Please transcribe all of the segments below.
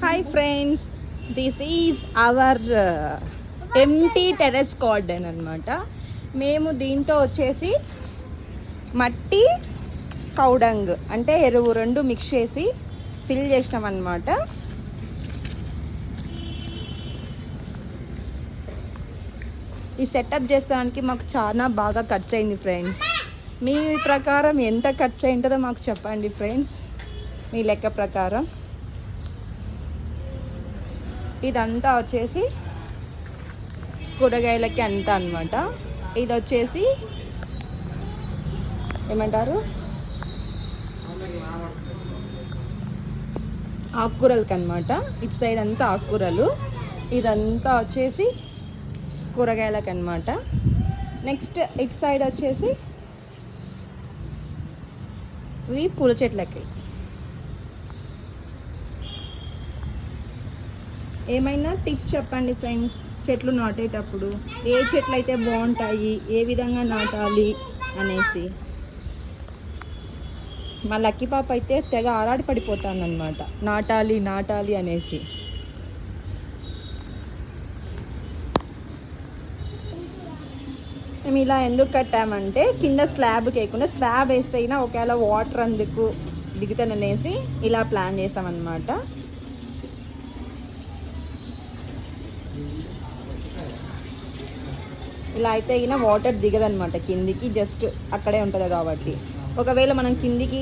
Hi friends, this is our empty terrace garden అనమాట. మేము దీంతో వచ్చేసి మట్టి కౌడంగ్ అంటే ఎరువు రెండు మిక్స్ చేసి ఫిల్ చేసినాం అనమాట. ఈ సెటప్ చేసడానికి మాకు చాలా బాగా ఖర్చు అయింది ఫ్రెండ్స్. మీ ప్రకారం ఎంత ఖర్చు అయింటుందో మాకు చెప్పండి ఫ్రెండ్స్, మీ లెక్క ప్రకారం. ఇదంతా వచ్చేసి కూరగాయలకి అంతా అనమాట. ఇది వచ్చేసి ఏమంటారు, ఆకుకూరలకి అనమాట. ఇటు సైడ్ అంతా ఆకుకూరలు, ఇదంతా వచ్చేసి కూరగాయలకి అనమాట. నెక్స్ట్ ఇటు సైడ్ వచ్చేసి ఇవి పూల చెట్లకి. ఏమైనా టిప్స్ చెప్పండి ఫ్రెండ్స్, చెట్లు నాటేటప్పుడు ఏ చెట్లు అయితే బాగుంటాయి, ఏ విధంగా నాటాలి అనేసి. మా లక్కీ పాప అయితే తెగ ఆరాడి పడిపోతుంది అనమాట, నాటాలి నాటాలి అనేసి. మేము ఇలా ఎందుకు కట్టామంటే కింద స్లాబ్ కేయకుండా, స్లాబ్ వేస్తే అయినా ఒకవేళ వాటర్ అందుకు దిగుతాననేసి ఇలా ప్లాన్ చేసామన్నమాట. ఇలా అయితే అయినా వాటర్ దిగదనమాట కిందికి, జస్ట్ అక్కడే ఉంటుంది కాబట్టి. ఒకవేళ మనం కిందికి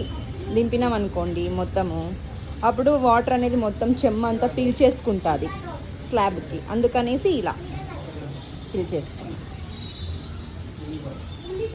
దింపినాం అనుకోండి మొత్తము, అప్పుడు వాటర్ అనేది మొత్తం చెమ్మ అంతా పీల్చేసుకుంటుంది స్లాబ్కి. అందుకనేసి ఇలా పీల్చేస్తాం.